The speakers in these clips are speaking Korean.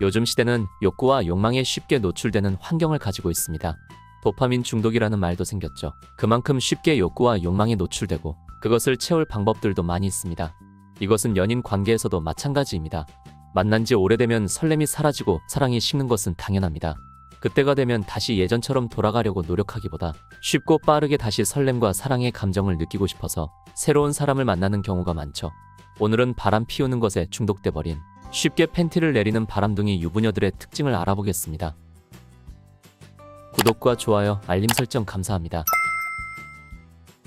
요즘 시대는 욕구와 욕망에 쉽게 노출되는 환경을 가지고 있습니다. 도파민 중독이라는 말도 생겼죠. 그만큼 쉽게 욕구와 욕망에 노출되고 그것을 채울 방법들도 많이 있습니다. 이것은 연인 관계에서도 마찬가지입니다. 만난 지 오래되면 설렘이 사라지고 사랑이 식는 것은 당연합니다. 그때가 되면 다시 예전처럼 돌아가려고 노력하기보다 쉽고 빠르게 다시 설렘과 사랑의 감정을 느끼고 싶어서 새로운 사람을 만나는 경우가 많죠. 오늘은 바람 피우는 것에 중독돼 버린 쉽게 팬티를 내리는 바람둥이 유부녀들의 특징을 알아보겠습니다. 구독과 좋아요, 알림 설정 감사합니다.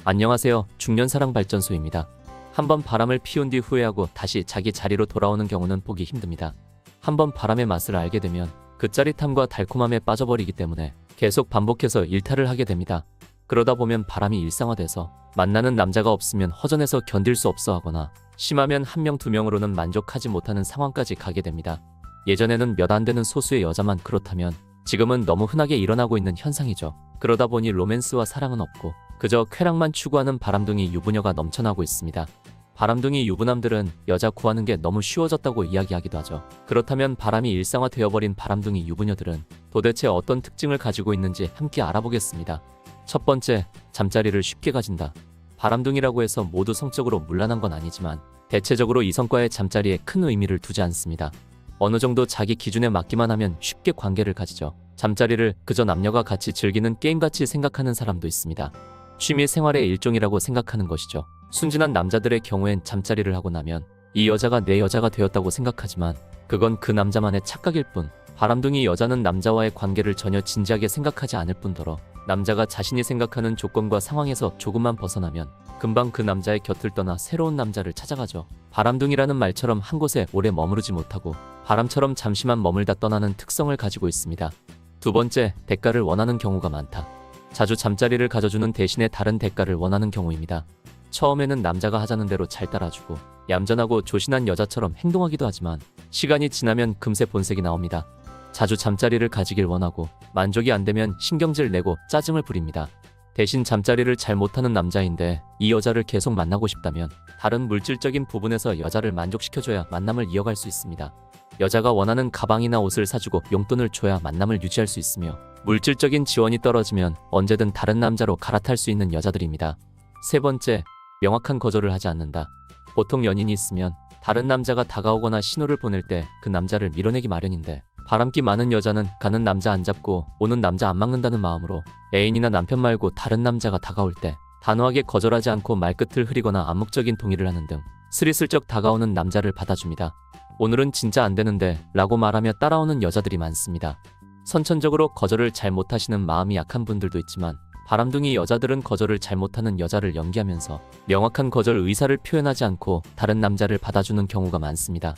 안녕하세요. 중년사랑발전소입니다. 한번 바람을 피운 뒤 후회하고 다시 자기 자리로 돌아오는 경우는 보기 힘듭니다. 한번 바람의 맛을 알게 되면 그 짜릿함과 달콤함에 빠져버리기 때문에 계속 반복해서 일탈을 하게 됩니다. 그러다 보면 바람이 일상화돼서 만나는 남자가 없으면 허전해서 견딜 수 없어 하거나 심하면 1명 2명으로는 만족하지 못하는 상황까지 가게 됩니다. 예전에는 몇 안 되는 소수의 여자만 그렇다면 지금은 너무 흔하게 일어나고 있는 현상이죠. 그러다 보니 로맨스와 사랑은 없고 그저 쾌락만 추구하는 바람둥이 유부녀가 넘쳐나고 있습니다. 바람둥이 유부남들은 여자 구하는 게 너무 쉬워졌다고 이야기하기도 하죠. 그렇다면 바람이 일상화 되어버린 바람둥이 유부녀들은 도대체 어떤 특징을 가지고 있는지 함께 알아보겠습니다. 첫 번째, 잠자리를 쉽게 가진다. 바람둥이라고 해서 모두 성적으로 문란한 건 아니지만 대체적으로 이성과의 잠자리에 큰 의미를 두지 않습니다. 어느 정도 자기 기준에 맞기만 하면 쉽게 관계를 가지죠. 잠자리를 그저 남녀가 같이 즐기는 게임같이 생각하는 사람도 있습니다. 취미 생활의 일종이라고 생각하는 것이죠. 순진한 남자들의 경우엔 잠자리를 하고 나면 이 여자가 내 여자가 되었다고 생각하지만 그건 그 남자만의 착각일 뿐, 바람둥이 여자는 남자와의 관계를 전혀 진지하게 생각하지 않을 뿐더러 남자가 자신이 생각하는 조건과 상황에서 조금만 벗어나면 금방 그 남자의 곁을 떠나 새로운 남자를 찾아가죠. 바람둥이라는 말처럼 한 곳에 오래 머무르지 못하고 바람처럼 잠시만 머물다 떠나는 특성을 가지고 있습니다. 두 번째, 대가를 원하는 경우가 많다. 자주 잠자리를 가져주는 대신에 다른 대가를 원하는 경우입니다. 처음에는 남자가 하자는 대로 잘 따라주고 얌전하고 조신한 여자처럼 행동하기도 하지만 시간이 지나면 금세 본색이 나옵니다. 자주 잠자리를 가지길 원하고 만족이 안 되면 신경질 내고 짜증을 부립니다. 대신 잠자리를 잘 못하는 남자인데 이 여자를 계속 만나고 싶다면 다른 물질적인 부분에서 여자를 만족시켜줘야 만남을 이어갈 수 있습니다. 여자가 원하는 가방이나 옷을 사주고 용돈을 줘야 만남을 유지할 수 있으며 물질적인 지원이 떨어지면 언제든 다른 남자로 갈아탈 수 있는 여자들입니다. 세 번째, 명확한 거절을 하지 않는다. 보통 연인이 있으면 다른 남자가 다가오거나 신호를 보낼 때 그 남자를 밀어내기 마련인데 바람기 많은 여자는 가는 남자 안 잡고 오는 남자 안 막는다는 마음으로 애인이나 남편 말고 다른 남자가 다가올 때 단호하게 거절하지 않고 말끝을 흐리거나 암묵적인 동의를 하는 등 스리슬쩍 다가오는 남자를 받아줍니다. 오늘은 진짜 안 되는데 라고 말하며 따라오는 여자들이 많습니다. 선천적으로 거절을 잘 못하시는 마음이 약한 분들도 있지만 바람둥이 여자들은 거절을 잘 못하는 여자를 연기하면서 명확한 거절 의사를 표현하지 않고 다른 남자를 받아주는 경우가 많습니다.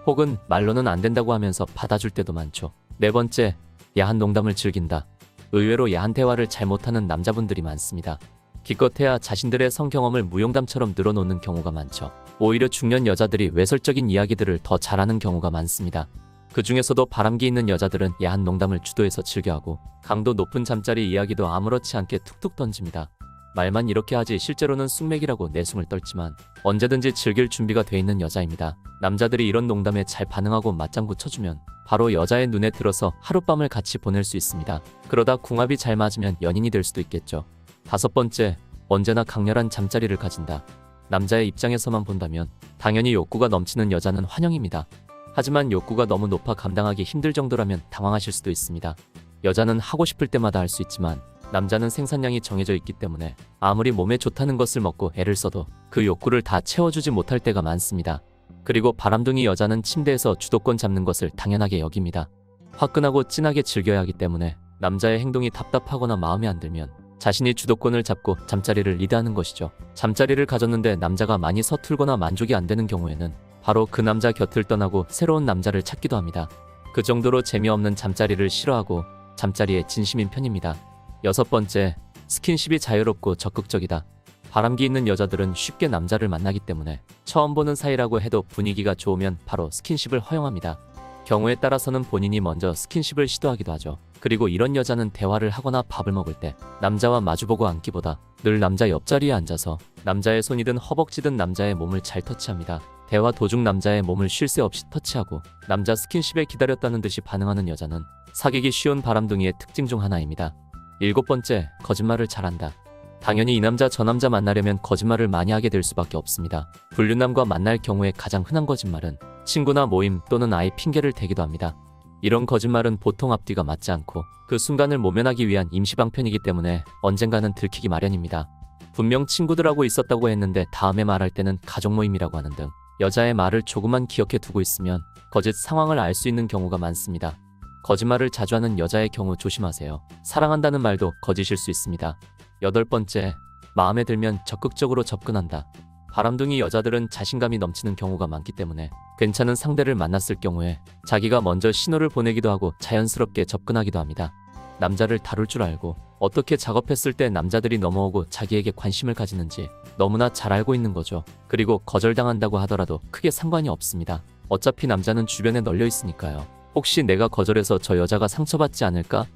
혹은 말로는 안 된다고 하면서 받아줄 때도 많죠. 네 번째, 야한 농담을 즐긴다. 의외로 야한 대화를 잘 못하는 남자분들이 많습니다. 기껏해야 자신들의 성경험을 무용담처럼 늘어놓는 경우가 많죠. 오히려 중년 여자들이 외설적인 이야기들을 더 잘하는 경우가 많습니다. 그 중에서도 바람기 있는 여자들은 야한 농담을 주도해서 즐겨하고 강도 높은 잠자리 이야기도 아무렇지 않게 툭툭 던집니다. 말만 이렇게 하지 실제로는 쑥맥이라고 내숭을 떨지만 언제든지 즐길 준비가 돼 있는 여자입니다. 남자들이 이런 농담에 잘 반응하고 맞장구 쳐주면 바로 여자의 눈에 들어서 하룻밤을 같이 보낼 수 있습니다. 그러다 궁합이 잘 맞으면 연인이 될 수도 있겠죠. 다섯 번째, 언제나 강렬한 잠자리를 가진다. 남자의 입장에서만 본다면 당연히 욕구가 넘치는 여자는 환영입니다. 하지만 욕구가 너무 높아 감당하기 힘들 정도라면 당황하실 수도 있습니다. 여자는 하고 싶을 때마다 할 수 있지만 남자는 생산량이 정해져 있기 때문에 아무리 몸에 좋다는 것을 먹고 애를 써도 그 욕구를 다 채워주지 못할 때가 많습니다. 그리고 바람둥이 여자는 침대에서 주도권 잡는 것을 당연하게 여깁니다. 화끈하고 진하게 즐겨야 하기 때문에 남자의 행동이 답답하거나 마음에 안 들면 자신이 주도권을 잡고 잠자리를 리드하는 것이죠. 잠자리를 가졌는데 남자가 많이 서툴거나 만족이 안 되는 경우에는 바로 그 남자 곁을 떠나고 새로운 남자를 찾기도 합니다. 그 정도로 재미없는 잠자리를 싫어하고 잠자리에 진심인 편입니다. 여섯 번째, 스킨십이 자유롭고 적극적이다. 바람기 있는 여자들은 쉽게 남자를 만나기 때문에 처음 보는 사이라고 해도 분위기가 좋으면 바로 스킨십을 허용합니다. 경우에 따라서는 본인이 먼저 스킨십을 시도하기도 하죠. 그리고 이런 여자는 대화를 하거나 밥을 먹을 때 남자와 마주보고 앉기보다 늘 남자 옆자리에 앉아서 남자의 손이든 허벅지든 남자의 몸을 잘 터치합니다. 대화 도중 남자의 몸을 쉴 새 없이 터치하고 남자 스킨십에 기다렸다는 듯이 반응하는 여자는 사귀기 쉬운 바람둥이의 특징 중 하나입니다. 7번째, 거짓말을 잘한다. 당연히 이 남자 저 남자 만나려면 거짓말을 많이 하게 될 수밖에 없습니다. 불륜남과 만날 경우에 가장 흔한 거짓말은 친구나 모임 또는 아예 핑계를 대기도 합니다. 이런 거짓말은 보통 앞뒤가 맞지 않고 그 순간을 모면하기 위한 임시방편이기 때문에 언젠가는 들키기 마련입니다. 분명 친구들하고 있었다고 했는데 다음에 말할 때는 가족 모임이라고 하는 등 여자의 말을 조금만 기억해 두고 있으면 거짓 상황을 알 수 있는 경우가 많습니다. 거짓말을 자주 하는 여자의 경우 조심하세요. 사랑한다는 말도 거짓일 수 있습니다. 8번째, 마음에 들면 적극적으로 접근한다. 바람둥이 여자들은 자신감이 넘치는 경우가 많기 때문에 괜찮은 상대를 만났을 경우에 자기가 먼저 신호를 보내기도 하고 자연스럽게 접근하기도 합니다. 남자를 다룰 줄 알고 어떻게 작업했을 때 남자들이 넘어오고 자기에게 관심을 가지는지 너무나 잘 알고 있는 거죠. 그리고 거절당한다고 하더라도 크게 상관이 없습니다. 어차피 남자는 주변에 널려 있으니까요. 혹시 내가 거절해서 저 여자가 상처받지 않을까?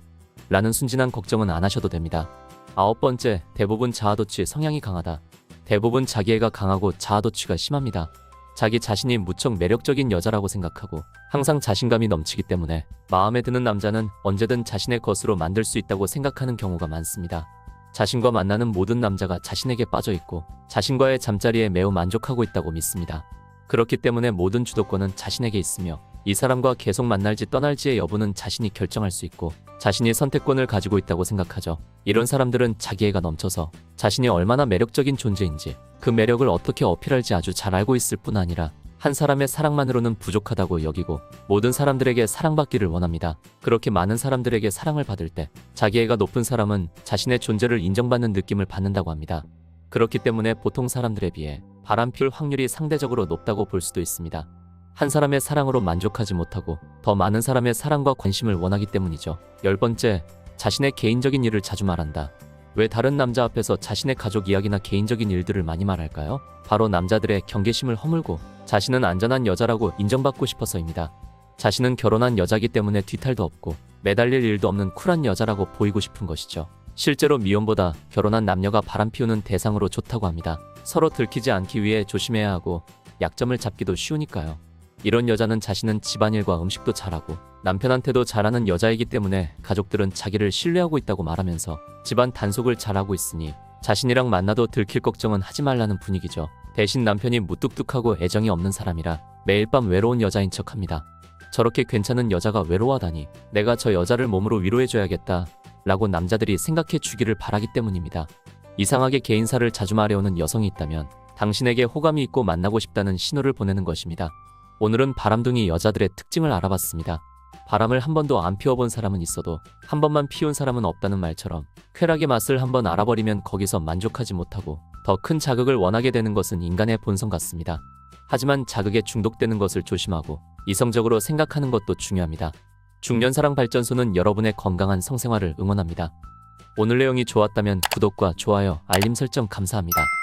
라는 순진한 걱정은 안 하셔도 됩니다. 9번째, 대부분 자아도취 성향이 강하다. 대부분 자기애가 강하고 자아도취가 심합니다. 자기 자신이 무척 매력적인 여자라고 생각하고 항상 자신감이 넘치기 때문에 마음에 드는 남자는 언제든 자신의 것으로 만들 수 있다고 생각하는 경우가 많습니다. 자신과 만나는 모든 남자가 자신에게 빠져 있고 자신과의 잠자리에 매우 만족하고 있다고 믿습니다. 그렇기 때문에 모든 주도권은 자신에게 있으며 이 사람과 계속 만날지 떠날지의 여부는 자신이 결정할 수 있고 자신이 선택권을 가지고 있다고 생각하죠. 이런 사람들은 자기애가 넘쳐서 자신이 얼마나 매력적인 존재인지 그 매력을 어떻게 어필할지 아주 잘 알고 있을 뿐 아니라 한 사람의 사랑만으로는 부족하다고 여기고 모든 사람들에게 사랑받기를 원합니다. 그렇게 많은 사람들에게 사랑을 받을 때 자기애가 높은 사람은 자신의 존재를 인정받는 느낌을 받는다고 합니다. 그렇기 때문에 보통 사람들에 비해 바람 피울 확률이 상대적으로 높다고 볼 수도 있습니다. 한 사람의 사랑으로 만족하지 못하고 더 많은 사람의 사랑과 관심을 원하기 때문이죠. 10번째, 자신의 개인적인 일을 자주 말한다. 왜 다른 남자 앞에서 자신의 가족 이야기나 개인적인 일들을 많이 말할까요? 바로 남자들의 경계심을 허물고 자신은 안전한 여자라고 인정받고 싶어서입니다. 자신은 결혼한 여자기 때문에 뒤탈도 없고 매달릴 일도 없는 쿨한 여자라고 보이고 싶은 것이죠. 실제로 미혼보다 결혼한 남녀가 바람피우는 대상으로 좋다고 합니다. 서로 들키지 않기 위해 조심해야 하고 약점을 잡기도 쉬우니까요. 이런 여자는 자신은 집안일과 음식도 잘하고 남편한테도 잘하는 여자이기 때문에 가족들은 자기를 신뢰하고 있다고 말하면서 집안 단속을 잘하고 있으니 자신이랑 만나도 들킬 걱정은 하지 말라는 분위기죠. 대신 남편이 무뚝뚝하고 애정이 없는 사람이라 매일 밤 외로운 여자인 척합니다. 저렇게 괜찮은 여자가 외로워하다니 내가 저 여자를 몸으로 위로해줘야겠다 라고 남자들이 생각해 주기를 바라기 때문입니다. 이상하게 개인사를 자주 말해오는 여성이 있다면 당신에게 호감이 있고 만나고 싶다는 신호를 보내는 것입니다. 오늘은 바람둥이 여자들의 특징을 알아봤습니다. 바람을 한 번도 안 피워본 사람은 있어도 한 번만 피운 사람은 없다는 말처럼 쾌락의 맛을 한번 알아버리면 거기서 만족하지 못하고 더 큰 자극을 원하게 되는 것은 인간의 본성 같습니다. 하지만 자극에 중독되는 것을 조심하고 이성적으로 생각하는 것도 중요합니다. 중년사랑발전소는 여러분의 건강한 성생활을 응원합니다. 오늘 내용이 좋았다면 구독과 좋아요, 알림 설정 감사합니다.